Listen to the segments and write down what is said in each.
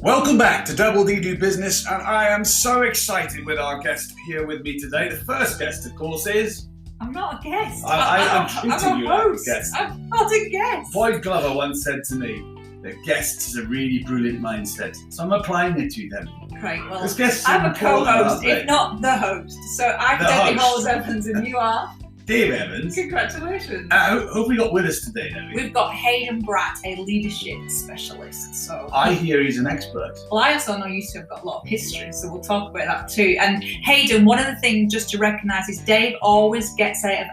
Welcome back to Double D Do Business, and I am so excited with our guest here with me today. The first guest, of course, is... I'm not a guest. I'm treating you like a guest. I'm not a guest. Boyd Glover once said to me that guest is a really brilliant mindset. So I'm applying it to you, Debbie. Great, well, This guest I'm a important, co-host, aren't they? if not the host. So I'm The Debbie host. Halls Evans and you are? Dave Evans. Congratulations. Who have we got with us today, Debbie? We've got Hayden Bratt, a leadership specialist. So I hear he's an expert. well, I also know you two have got a lot of history, so we'll talk about that too. And Hayden, one of the things just to recognise is Dave always gets out of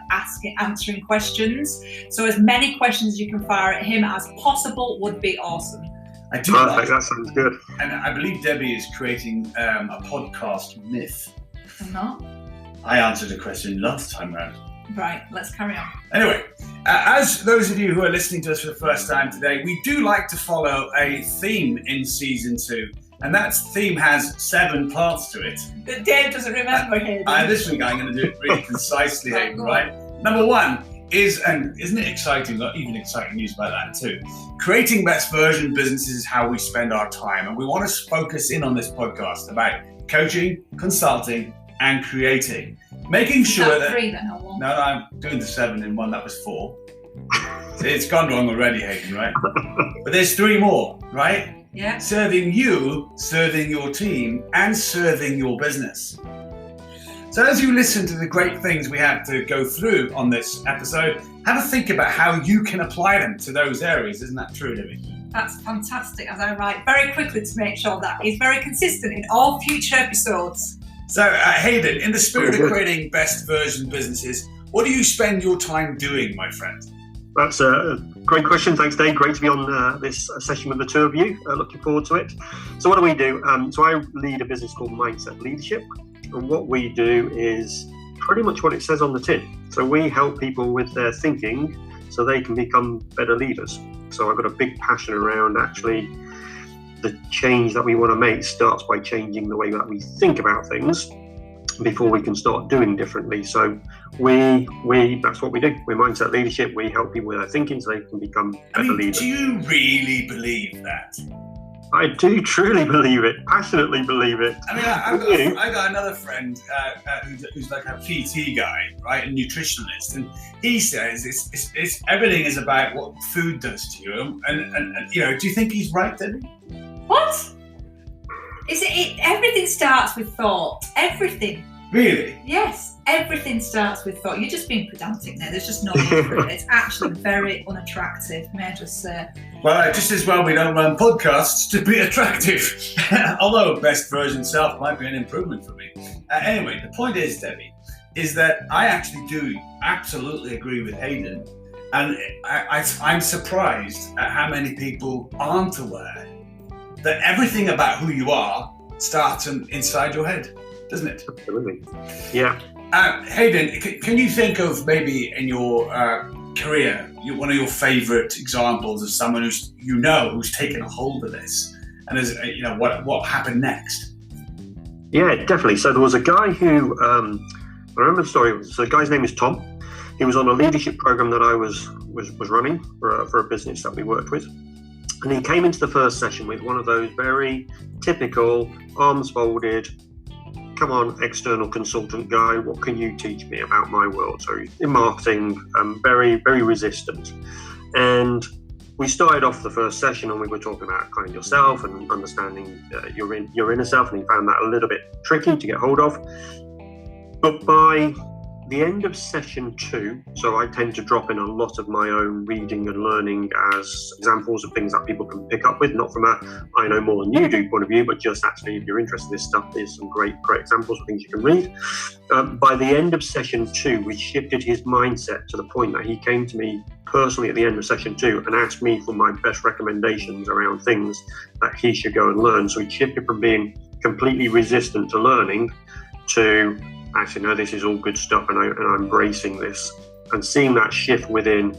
answering questions. So as many questions as you can fire at him as possible would be awesome. I do Perfect, like, that sounds good. and I believe Debbie is creating a podcast myth. I'm not? I answered a question last time round. Right, let's carry on. Anyway, as those of you who are listening to us for the first time today, we do like to follow a theme in season 2, and that theme has 7 parts to it. But Dave doesn't remember Hayden. This week I'm going to do it really concisely, Right, Hayden, go right? Number 1 is, and isn't it exciting, got even exciting news about that too, creating best version businesses is how we spend our time, and we want to focus in on this podcast about coaching, consulting, and creating. Making sure Is that that... 3 then, or 1? No, I'm doing the 7 in 1, that was 4. It's gone wrong already, Hayden, right? But there's 3 more, right? Yeah. Serving you, serving your team, and serving your business. So as you listen to the great things we have to go through on this episode, have a think about how you can apply them to those areas. Isn't that true, Debbie? That's fantastic, as I write very quickly to make sure that is very consistent in all future episodes. So Hayden, in the spirit of creating best version businesses, what do you spend your time doing, my friend? That's a great question. Thanks, Dave. Great to be on this session with the two of you. Looking forward to it. So what do we do? So I lead a business called Mindset Leadership. And what we do is pretty much what it says on the tin. So we help people with their thinking so they can become better leaders. So I've got a big passion around actually the change that we want to make starts by changing the way that we think about things before we can start doing differently. So we that's what we do. We're Mindset Leadership. We help people with their thinking so they can become better leaders. Do you really believe that? I do truly believe it, passionately believe it. I mean, I got another friend who's like a PT guy, right, a nutritionist, and he says it's everything is about what food does to you. And you know, do you think he's right, Debbie? What? Is it? Everything starts with thought. Everything. Really? Yes, everything starts with thought. You're just being pedantic there. There's just no need for it. It's actually very unattractive, may I just say. Well, just as well we don't run podcasts to be attractive. Although best version self might be an improvement for me. Anyway, the point is, Debbie, is that I actually do absolutely agree with Hayden. And I'm surprised at how many people aren't aware that everything about who you are starts inside your head, doesn't it? Absolutely. Yeah. Hayden, can you think of maybe in your career, one of your favourite examples of someone who's taken a hold of this, and as you know, what happened next? Yeah, definitely. So there was a guy who I remember the story. So the guy's name is Tom. He was on a leadership program that I was running for a business that we worked with. And he came into the first session with one of those very typical arms folded, come on, external consultant guy, what can you teach me about my world? So in marketing, very, very resistant. And we started off the first session and we were talking about kind of yourself and understanding your inner self, and he found that a little bit tricky to get hold of. But by the end of session 2, so I tend to drop in a lot of my own reading and learning as examples of things that people can pick up with, not from a I know more than you do point of view, but just actually if you're interested in this stuff, there's some great examples of things you can read. By the end of session 2, we shifted his mindset to the point that he came to me personally at the end of session 2 and asked me for my best recommendations around things that he should go and learn. So he shifted from being completely resistant to learning to actually, no, this is all good stuff and I'm embracing this. And seeing that shift within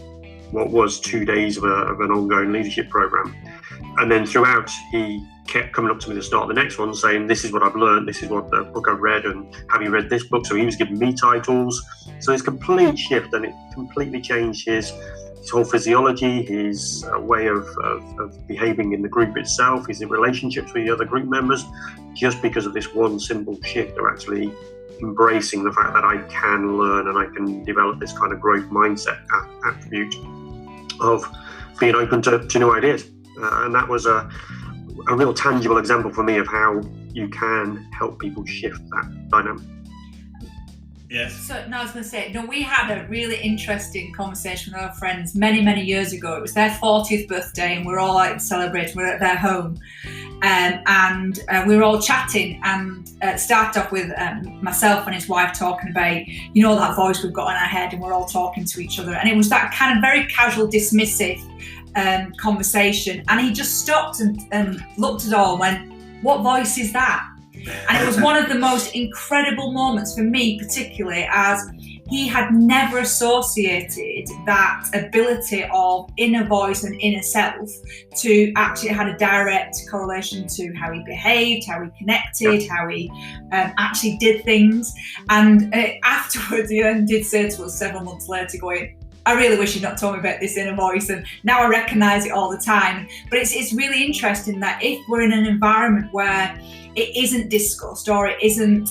what was 2 days of an ongoing leadership program. And then throughout, he kept coming up to me at the start of the next one saying, this is what I've learned, this is what the book I've read, and have you read this book? So he was giving me titles. So it's a complete shift, and it completely changed his his whole physiology, his way of behaving in the group itself, his relationships with the other group members, just because of this one simple shift. They're actually embracing the fact that I can learn and I can develop this kind of growth mindset attribute of being open to new ideas. And that was a real tangible example for me of how you can help people shift that dynamic. Yes. So, no, I was going to say, we had a really interesting conversation with our friends many, many years ago. It was their 40th birthday, and we were all out celebrating. We were at their home, and we were all chatting. And started off with myself and his wife talking about, that voice we've got in our head, and we're all talking to each other. And it was that kind of very casual, dismissive conversation. And he just stopped and looked at all and went, "What voice is that?" And it was one of the most incredible moments for me, particularly as he had never associated that ability of inner voice and inner self to actually had a direct correlation to how he behaved, how he connected, how he actually did things. And afterwards, he then did say to us several months later, going, "I really wish you'd not told me about this inner voice, and now I recognise it all the time." But it's really interesting that if we're in an environment where it isn't discussed or it isn't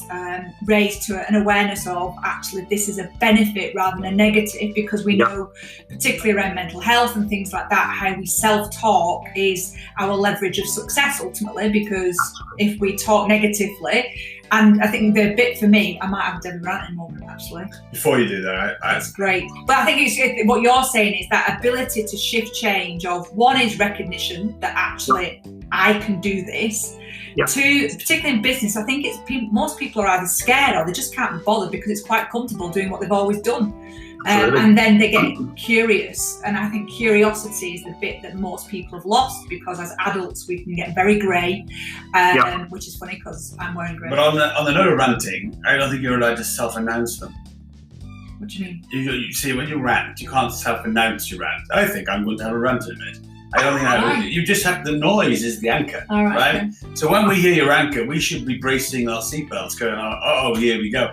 raised to an awareness of actually this is a benefit rather than a negative, because we know, particularly around mental health and things like that, how we self-talk is our leverage of success ultimately, because if we talk negatively, and I think the bit for me, I might have a Debbie ranting moment actually. Before you do that, that's great. But I think what you're saying is that ability to shift change of, one is recognition that actually I can do this. Yeah. Two, particularly in business, I think most people are either scared or they just can't be bothered because it's quite comfortable doing what they've always done. And then they get curious, and I think curiosity is the bit that most people have lost, because as adults we can get very grey, which is funny because I'm wearing grey. But on the note of ranting, I don't think you're allowed to self-announce them. What do you mean? You see, when you rant, you can't self-announce your rant. I think I'm going to have a rant in a minute. I don't think you just have the noise is the anchor, right? Okay. So when we hear your anchor, we should be bracing our seatbelts, going, "Oh, here we go."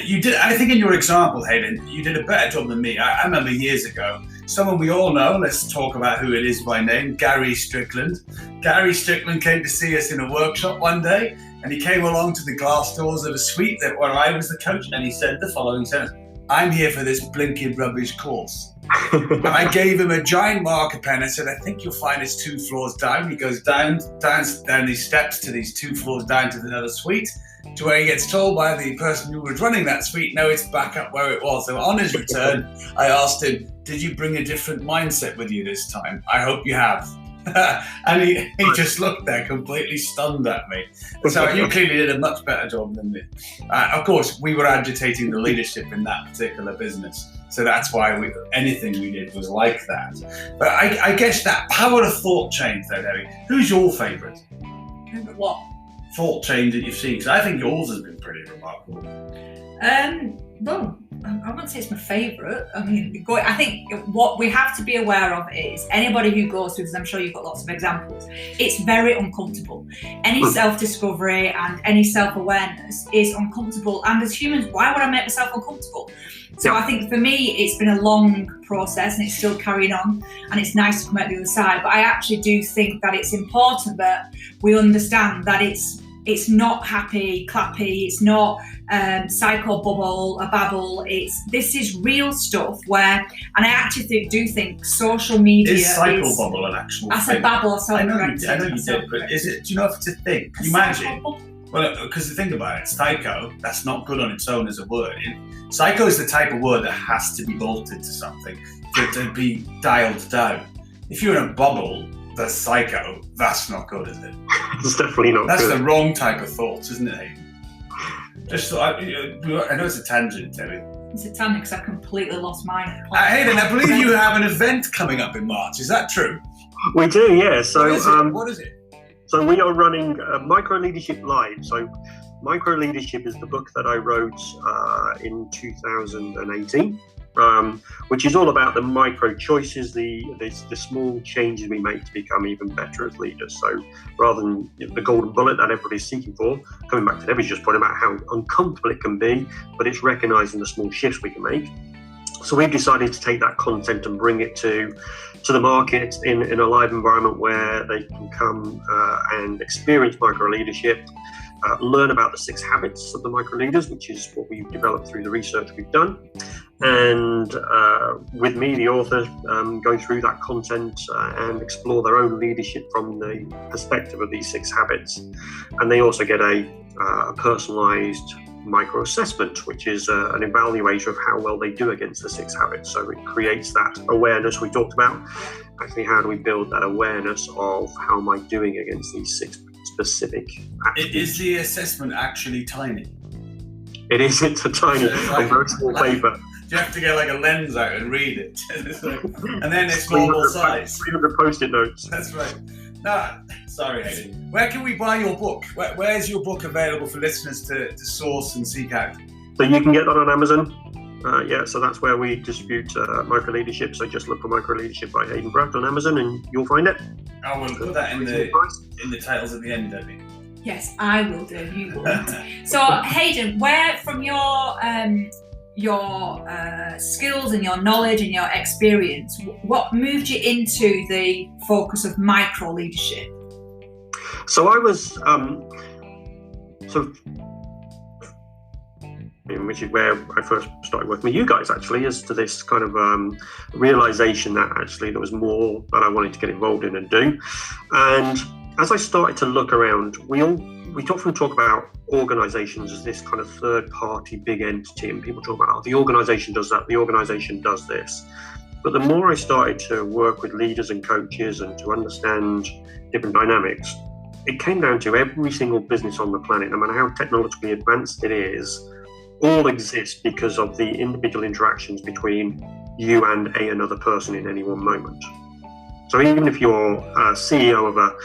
You did. I think in your example, Hayden, you did a better job than me. I remember years ago, someone we all know. Let's talk about who it is by name. Gary Strickland. Gary Strickland came to see us in a workshop one day, and he came along to the glass doors of a suite where I was the coach, and he said the following sentence: "I'm here for this blinking rubbish course." And I gave him a giant marker pen. I said, "I think you'll find it's 2 floors down." He goes down these steps to these 2 floors down to another suite, to where he gets told by the person who was running that suite, "No, it's back up where it was." So on his return, I asked him, "Did you bring a different mindset with you this time? I hope you have." And he just looked there completely stunned at me. So you clearly did a much better job than me. Of course, we were agitating the leadership in that particular business. So that's why anything we did was like that. But I guess that power of thought change though, Debbie, who's your favourite? What? Thought change that you've seen? Because I think yours has been pretty remarkable. Well, I wouldn't say it's my favourite. I mean, I think what we have to be aware of is anybody who goes through this, I'm sure you've got lots of examples, it's very uncomfortable. Any self-discovery and any self-awareness is uncomfortable. And as humans, why would I make myself uncomfortable? So I think for me, it's been a long process and it's still carrying on, and it's nice to come out the other side. But I actually do think that it's important that we understand that it's not happy, clappy, it's not psycho bubble, a babble. This is real stuff where, and I actually do think social media is psycho bubble an actual thing? I said babble, I know you did, but is it? Do you know if it's a thing? Can you imagine? Well, because think about it, psycho, that's not good on its own as a word. Psycho is the type of word that has to be bolted to something to be dialed down. If you're in a bubble that's psycho, that's not good, is it? It's definitely not That's good. The wrong type of thoughts, isn't it, Hayden? Just I know it's a tangent, Debbie. It's a tangent because I've completely lost mine. Hayden, I believe you have an event coming up in March. Is that true? We do, yeah. So what is it? So we are running Micro Leadership Live. So Micro Leadership is the book that I wrote in 2018, which is all about the micro choices, the small changes we make to become even better as leaders. So rather than the golden bullet that everybody's seeking for, coming back to Debbie's just point about how uncomfortable it can be, but it's recognizing the small shifts we can make. So we've decided to take that content and bring it to the market in a live environment where they can come and experience micro leadership, learn about the 6 habits of the micro leaders, which is what we've developed through the research we've done, and with me, the author, go through that content and explore their own leadership from the perspective of these 6 habits. And they also get a personalized micro assessment, which is an evaluator of how well they do against the 6 habits. So it creates that awareness we talked about. Actually, how do we build that awareness of how am I doing against these 6 specific attributes? Is the assessment actually tiny? It is. It's a tiny, very small paper. You have to get like a lens out and read it. And then it's normal size. 300 post-it notes. That's right. No, sorry, Hayden. Where can we buy your book? Where's your book available for listeners to source and seek out? So you can get that on Amazon. So that's where we distribute micro leadership. So just look for Micro Leadership by Hayden Bratt on Amazon and you'll find it. I will put that in the titles at the end, Debbie. Yes, I will do. You will. So Hayden, where from your skills and your knowledge and your experience, what moved you into the focus of micro leadership? So I was which is where I first started working with you guys, actually, as to this kind of realization that actually there was more that I wanted to get involved in and do. And as I started to look around, we often talk about organizations as this kind of third party big entity, and people talk about, oh, the organization does that, the organization does this. But the more I started to work with leaders and coaches and to understand different dynamics, it came down to every single business on the planet, no matter how technologically advanced it is, all exist because of the individual interactions between you and another person in any one moment. So even if you're a CEO of a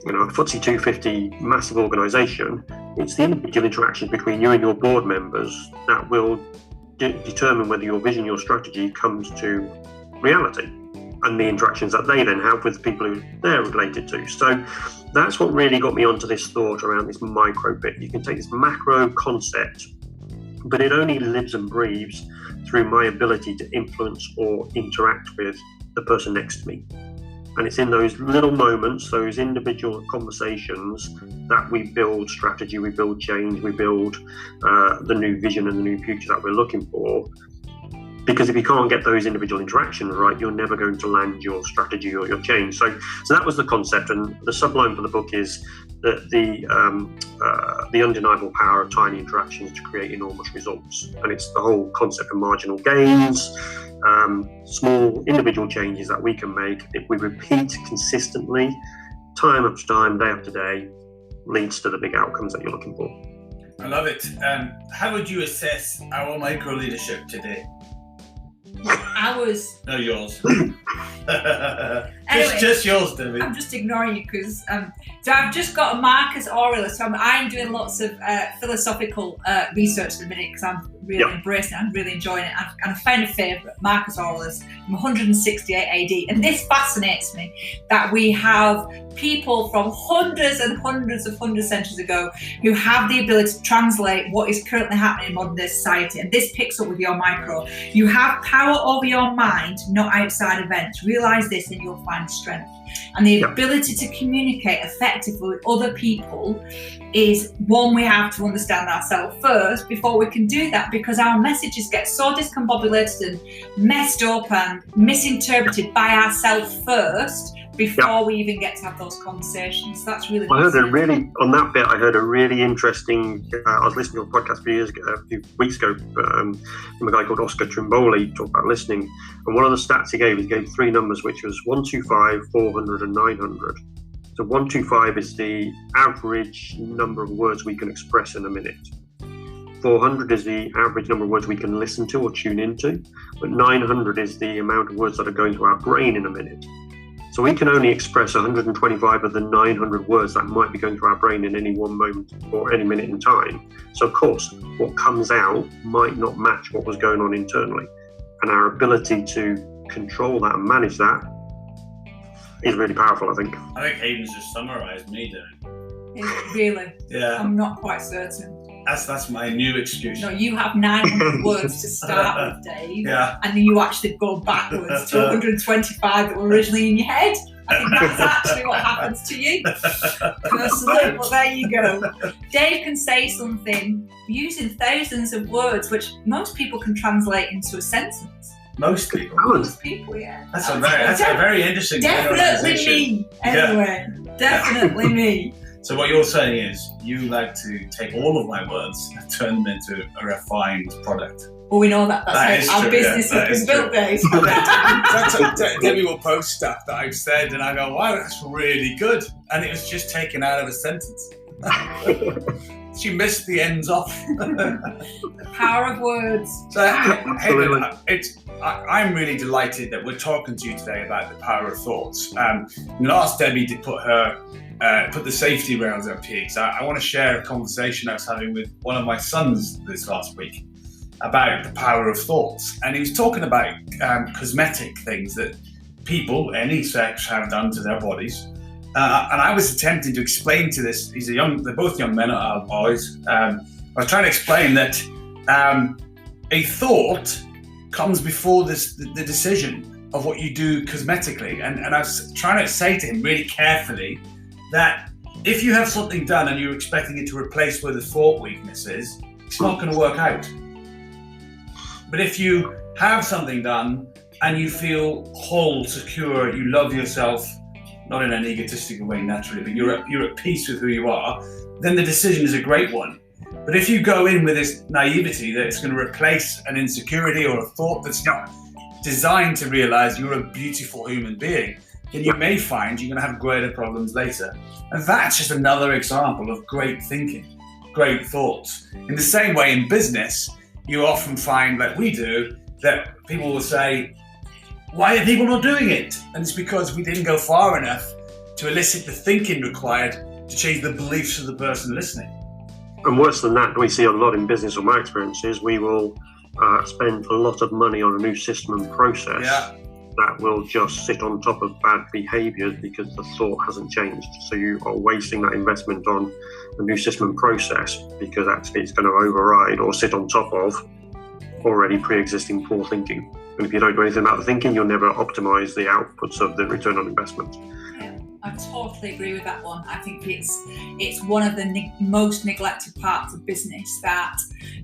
FTSE 250 massive organization, it's the individual interactions between you and your board members that will determine whether your vision, your strategy comes to reality, and the interactions that they then have with the people who they're related to. So that's what really got me onto this thought around this micro bit. You can take this macro concept, but it only lives and breathes through my ability to influence or interact with the person next to me. And it's in those little moments, those individual conversations, that we build strategy, we build change, we build the new vision and the new future that we're looking for. Because if you can't get those individual interactions right, you're never going to land your strategy or your change. So that was the concept, and the subline for the book is that the undeniable power of tiny interactions to create enormous results. And it's the whole concept of marginal gains, small individual changes that we can make if we repeat consistently, time after time, day after day, leads to the big outcomes that you're looking for. I love it. How would you assess our micro leadership today? Ours. No, yours. Anyway, just yours, David. I'm just ignoring you because so I've just got a Marcus Aurelius. So I'm doing lots of philosophical research at the minute because I'm really embracing it. I'm really enjoying it. And I found a favourite, Marcus Aurelius from 168 AD. And this fascinates me, that we have people from hundreds and hundreds of centuries ago who have the ability to translate what is currently happening in modern day society. And this picks up with your micro. You have power over your mind, not outside events. Realise this and you'll find strength. And the ability to communicate effectively with other people is one we have to understand ourselves first before we can do that, because our messages get so discombobulated and messed up and misinterpreted by ourselves first before we even get to have those conversations. That's really I heard on that bit, I heard a really interesting, I was listening to a podcast a few weeks ago from a guy called Oscar Trimboli, talk about listening. And one of the stats he gave 3 numbers, which was 125, 400 and 900. So 125 is the average number of words we can express in a minute. 400 is the average number of words we can listen to or tune into. But 900 is the amount of words that are going through our brain in a minute. So we can only express 125 of the 900 words that might be going through our brain in any one moment or any minute in time. So of course, what comes out might not match what was going on internally. And our ability to control that and manage that is really powerful, I think. I think Hayden's just summarised me, Dan. Really? Yeah. I'm not quite certain. That's my new excuse. No, you have 900 words to start with, Dave. Yeah. And then you actually go backwards to 125 that were originally in your head. I think that's actually what happens to you personally, but there you go. Dave can say something using thousands of words, which most people can translate into a sentence. Most people. Most people, yeah. That's a very interesting Definitely generalization. me, anyway. Yeah. Definitely me. So what you're saying is you like to take all of my words and turn them into a refined product. Well, we know that's how our business has been built, Dave. Debbie will post stuff that I've said and I go, wow, that's really good. And it was just taken out of a sentence. She missed the ends off. The power of words. So, I'm really delighted that we're talking to you today about the power of thoughts. Last Debbie did put the safety rails up here. So I want to share a conversation I was having with one of my sons this last week about the power of thoughts. And he was talking about cosmetic things that people, any sex, have done to their bodies. And I was attempting to explain to this, they're both young men, boys. I was trying to explain that a thought comes before the decision of what you do cosmetically. And I was trying to say to him really carefully that if you have something done and you're expecting it to replace where the thought weakness is, it's not going to work out. But if you have something done and you feel whole, secure, you love yourself, not in an egotistical way naturally, but you're at peace with who you are, then the decision is a great one. But if you go in with this naivety that it's going to replace an insecurity or a thought that's not designed to realize you're a beautiful human being, then you may find you're going to have greater problems later. And that's just another example of great thinking, great thoughts. In the same way in business, you often find, like we do, that people will say, why are people not doing it? And it's because we didn't go far enough to elicit the thinking required to change the beliefs of the person listening. And worse than that, we see a lot in business, or my experience is, we will spend a lot of money on a new system and process that will just sit on top of bad behaviours because the thought hasn't changed. So you are wasting that investment on a new system and process because actually it's going to override or sit on top of already pre-existing poor thinking. And if you don't do anything about the thinking, you'll never optimise the outputs of the return on investment. Yeah, I totally agree with that one. I think it's one of the most neglected parts of business that,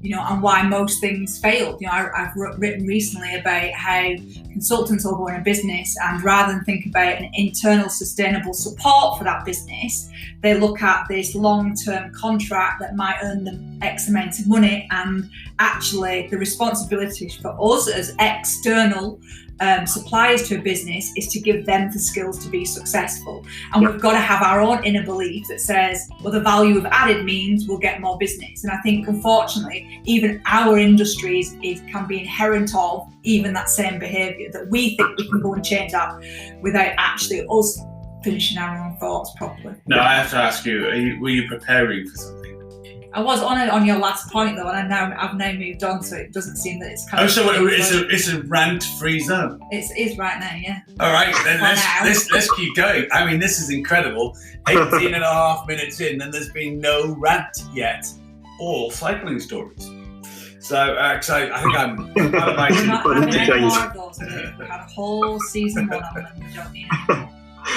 and why most things fail. I've written recently about how consultants will go in a business and rather than think about an internal sustainable support for that business, they look at this long-term contract that might earn them X amount of money, and actually the responsibility for us as external suppliers to a business is to give them the skills to be successful. And we've got to have our own inner belief that says, well, the value of added means we'll get more business. And I think, unfortunately, even our industries can be inherent of even that same behaviour, that we think we can go and change that without actually us finishing our own thoughts properly. Now, I have to ask you, were you preparing for something? I was on your last point though, and I've now moved on, so it doesn't seem that it's kind of. So it's a rant-free zone. It is right now, yeah. All right, then let's keep going. I mean, this is incredible. 18 and a half minutes in, and there's been no rant yet, all cycling stories. So I think I'm more of those. We've had a whole season one of them, and we don't need any.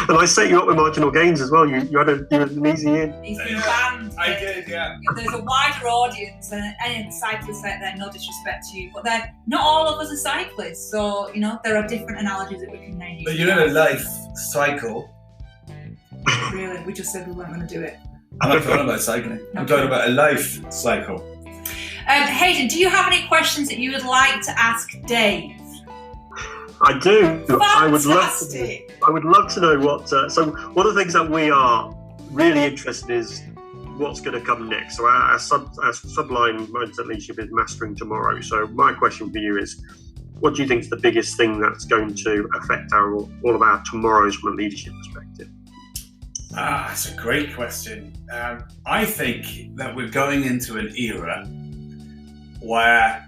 And I set you up with marginal gains as well. You had an easy in. He's been banned. I did, yeah. There's a wider audience, and any cyclists out there, no disrespect to you, but not all of us are cyclists. So, there are different analogies that we can now use. But you're in a life cycle. Really? We just said we weren't going to do it. I'm not talking about cycling. I'm talking about a life cycle. Hayden, do you have any questions that you would like to ask Dave? I do. Fantastic. I would love to know what. So one of the things that we are really interested in is what's going to come next. So our subline mindset leadership is mastering tomorrow. So my question for you is, what do you think is the biggest thing that's going to affect all of our tomorrows from a leadership perspective? That's a great question. I think that we're going into an era where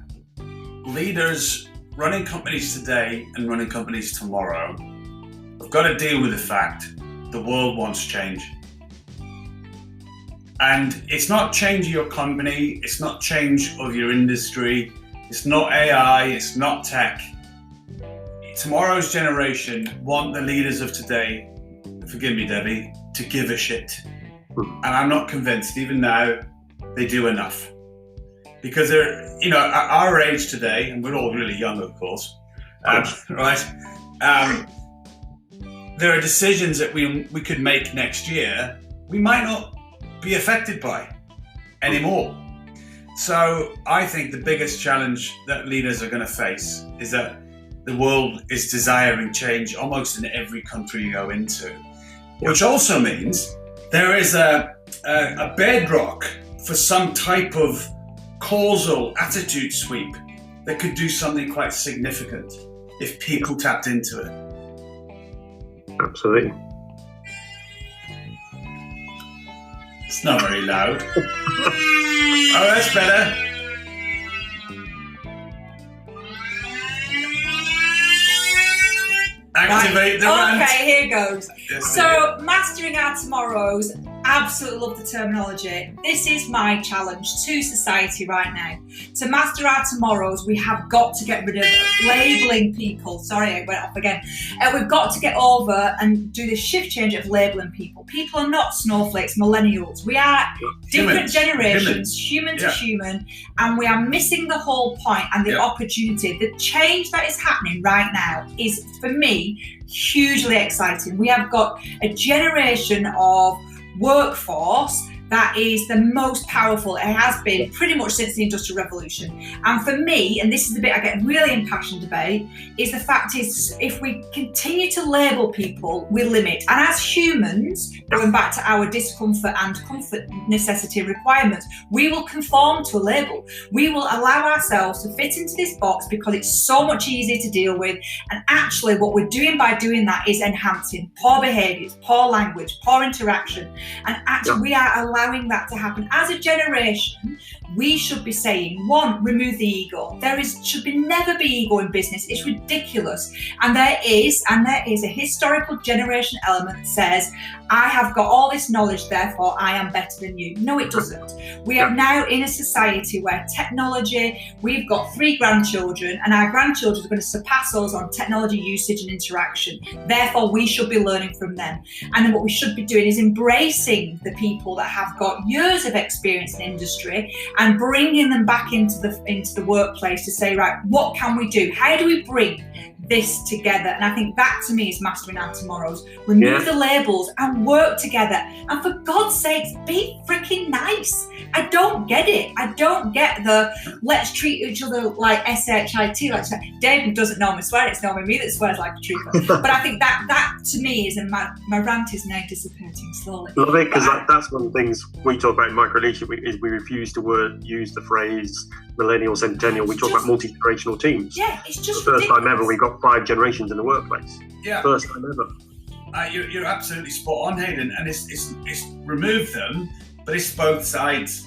leaders running companies today and running companies tomorrow have got to deal with the fact the world wants change. And it's not change of your company, it's not change of your industry, it's not AI, it's not tech. Tomorrow's generation want the leaders of today, forgive me, Debbie, to give a shit. And I'm not convinced, even now, they do enough. Because they're, you know, at our age today, and we're all really young, of course, right? There are decisions that we could make next year we might not be affected by anymore. So I think the biggest challenge that leaders are going to face is that the world is desiring change almost in every country you go into, which also means there is a bedrock for some type of causal attitude sweep that could do something quite significant if people tapped into it. Absolutely. It's not very loud. Oh, that's better. Activate the rant. Okay, here goes. Yes, So, mastering our tomorrows, absolutely love the terminology. This is my challenge to society right now. To master our tomorrows, we have got to get rid of labelling people. Sorry, I went off again. We've got to get over and do the shift change of labelling people. People are not snowflakes, millennials. We are different generations, human to human, and we are missing the whole point and the opportunity. The change that is happening right now is, for me, hugely exciting. We have got a generation of workforce that is the most powerful it has been pretty much since the Industrial Revolution. And for me, and this is the bit I get really impassioned about, is the fact is if we continue to label people, we limit. And as humans, going back to our discomfort and comfort necessity requirements, we will conform to a label. We will allow ourselves to fit into this box because it's so much easier to deal with. And actually what we're doing by doing that is enhancing poor behaviours, poor language, poor interaction. And actually we are allowing that to happen. As a generation, we should be saying, one, remove the ego. Should never be ego in business. It's ridiculous. And there is a historical generation element that says, I have got all this knowledge, therefore I am better than you. No, it doesn't. We are now in a society where technology, we've got 3 grandchildren, and our grandchildren are going to surpass us on technology usage and interaction. Therefore, we should be learning from them. And then what we should be doing is embracing the people that have got years of experience in industry and bringing them back into the workplace to say, right, what can we do? How do we bring this together? And I think that to me is mastering our tomorrows. Remove the labels and work together. And for God's sakes, be freaking nice. I don't get it. I don't get the let's treat each other like SHIT. Like David doesn't normally swear. It's normally me that swears like a trooper. But I think that to me is, and my rant is now dissipating slowly. Love it, because that's one of the things we talk about in micro leadership is we refuse to use the phrase millennial, centennial. We talk about multi-generational teams. Yeah, it's just the first ridiculous. time ever we got 5 generations in the workplace. Yeah. First time ever. You're absolutely spot on, Hayden, and it's remove them, but it's both sides.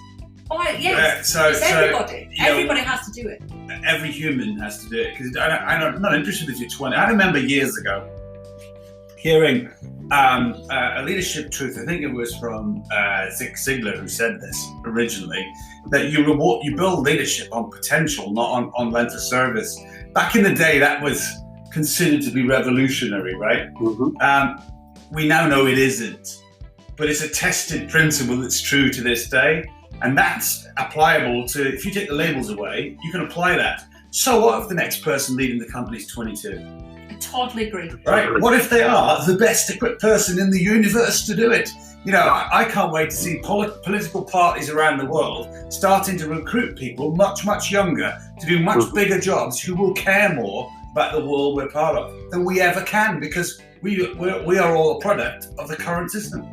Oh, yes. It's everybody. Everybody has to do it. Every human has to do it, because I'm not interested if you're 20. I remember years ago hearing a leadership truth. I think it was from Zig Ziglar who said this originally, that you build leadership on potential, not on length of service. Back in the day, that was considered to be revolutionary, right? Mm-hmm. We now know it isn't, but it's a tested principle that's true to this day, and that's applicable to, if you take the labels away, you can apply that. So what if the next person leading the company is 22? I totally agree. Right? What if they are the best equipped person in the universe to do it? You know, I can't wait to see political parties around the world starting to recruit people much, much younger to do much bigger jobs who will care more about the world we're part of than we ever can, because we are all a product of the current system.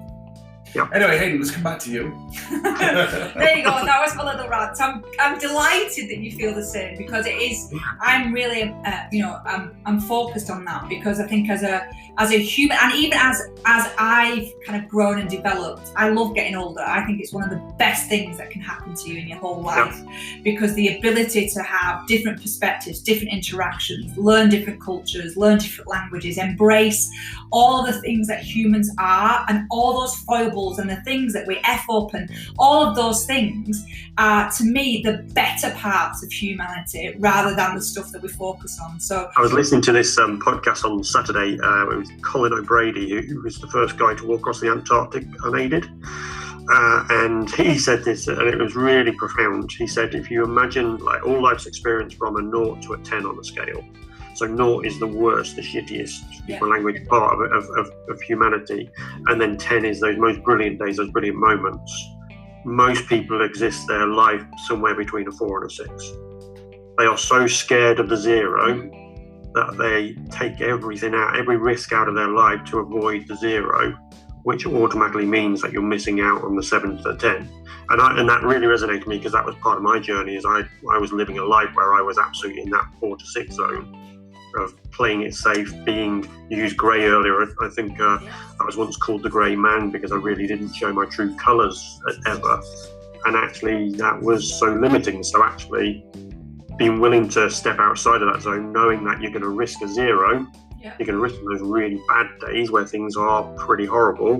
Yeah. Anyway, Hayden, let's come back to you. There you go. That was my little rant. I'm delighted that you feel the same, because it is. I'm really, I'm focused on that, because I think as a human, and even as I've kind of grown and developed, I love getting older. I think it's one of the best things that can happen to you in your whole life, because the ability to have different perspectives, different interactions, learn different cultures, learn different languages, embrace all the things that humans are, and all those foibles stumbles and the things that we F up and all of those things are, to me, the better parts of humanity rather than the stuff that we focus on. So I was listening to this podcast on Saturday. It was Colin O'Brady, who was the first guy to walk across the Antarctic unaided. And he said this, and it was really profound. He said, if you imagine like all life's experience from a 0 to a 10 on a scale, so 0 is the worst, the shittiest, my language, part of humanity, and then 10 is those most brilliant days, those brilliant moments. Most people exist their life somewhere between a 4 and a 6. They are so scared of the 0 that they take everything out, every risk out of their life to avoid the 0, which automatically means that you're missing out on the 7 to the 10. And that really resonated with me, because that was part of my journey. Is I was living a life where I was absolutely in that 4 to 6 zone of playing it safe, you used grey earlier. I think I was once called the grey man because I really didn't show my true colours ever. And actually that was so limiting. So actually being willing to step outside of that zone, knowing that you're going to risk a 0, you're going to risk those really bad days where things are pretty horrible,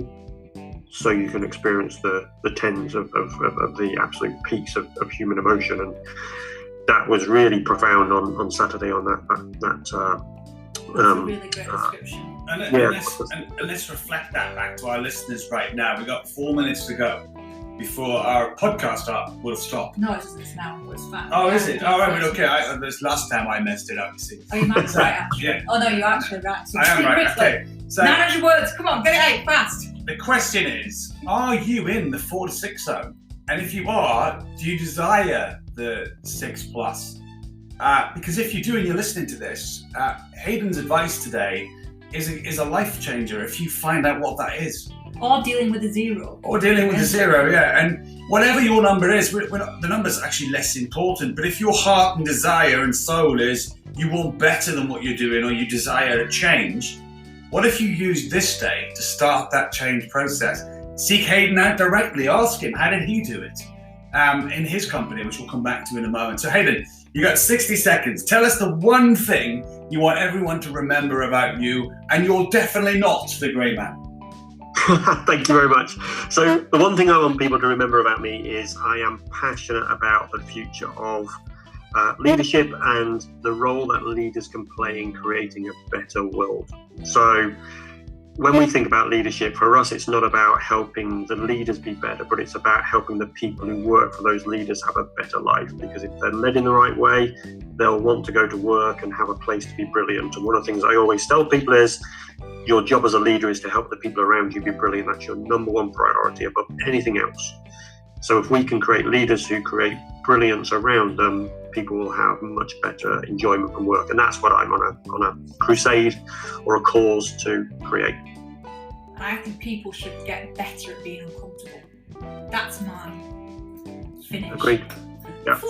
so you can experience the 10s of the absolute peaks of human emotion. And that was really profound on Saturday on that that's a really great description. And let's reflect that back to our listeners right now. We've got 4 minutes to go before our podcast will stop. No, it's now. It's fine. Oh, is it? Oh, right, okay. This last time I messed it up, you see. Oh, you might be right, actually. Yeah. Oh, no, you're actually right. So I am right. quickly. Okay. So 900 words. Come on, get it out fast. the question is, are you in the 4 to 6 zone? And if you are, do you desire the 6 plus? Because if you do and you're listening to this, Hayden's advice today is a life changer if you find out what that is. Or dealing with a 0. Or dealing with a 0, yeah. And whatever your number is, the number's actually less important. But if your heart and desire and soul is you want better than what you're doing, or you desire a change, what if you use this day to start that change process? Seek Hayden out directly. Ask him, how did he do it in his company, which we'll come back to in a moment. So Hayden, you got 60 seconds. Tell us the one thing you want everyone to remember about you, and you're definitely not the grey man. Thank you very much. So the one thing I want people to remember about me is I am passionate about the future of leadership and the role that leaders can play in creating a better world. So when we think about leadership, for us, it's not about helping the leaders be better, but it's about helping the people who work for those leaders have a better life. Because if they're led in the right way, they'll want to go to work and have a place to be brilliant. And one of the things I always tell people is, your job as a leader is to help the people around you be brilliant. That's your number one priority above anything else. So if we can create leaders who create brilliance around them, people will have much better enjoyment from work. And that's what I'm on a crusade or a cause to create. I think people should get better at being uncomfortable. That's my finish. Agreed. Yeah.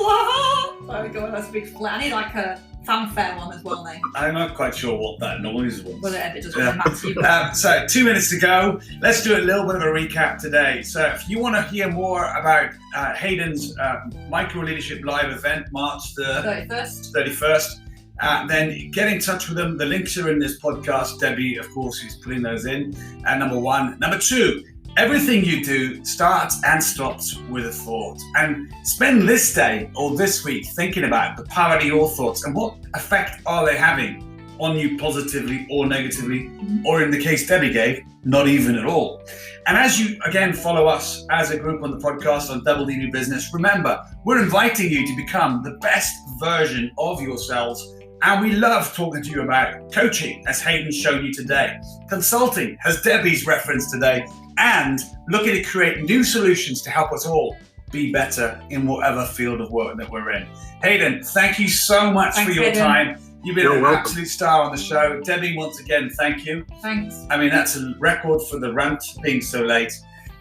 There we go, that's a big flat. I need like a fanfare one as well now. I'm not quite sure what that noise was. Well, it doesn't really matter to you. So 2 minutes to go. Let's do a little bit of a recap today. So if you want to hear more about Hayden's Micro Leadership Live event, March the 31st, then get in touch with them. The links are in this podcast. Debbie, of course, is putting those in. Number one. Number two, everything you do starts and stops with a thought. And spend this day or this week thinking about the power of your thoughts and what effect are they having on you, positively or negatively, or in the case Debbie gave, not even at all. And as you, again, follow us as a group on the podcast on Double D New Business, remember, we're inviting you to become the best version of yourselves. And we love talking to you about coaching, as Hayden's shown you today, consulting, as Debbie's referenced today, and looking to create new solutions to help us all be better in whatever field of work that we're in. Hayden, thank you so much for your time. You've been an absolute star on the show. Debbie, once again, thank you. Thanks. I mean, that's a record for the rant being so late.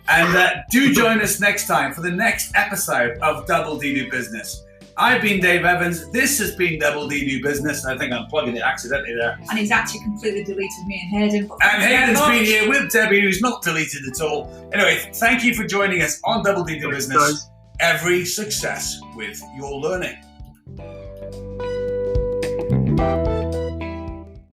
And do join us next time for the next episode of Double D New Business. I've been Dave Evans. This has been Double D New Business. I think I'm plugging it accidentally there. And he's actually completely deleted me and Hayden. And Hayden's been here with Debbie, who's not deleted at all. Anyway, thank you for joining us on Double D New Business. Every success with your learning.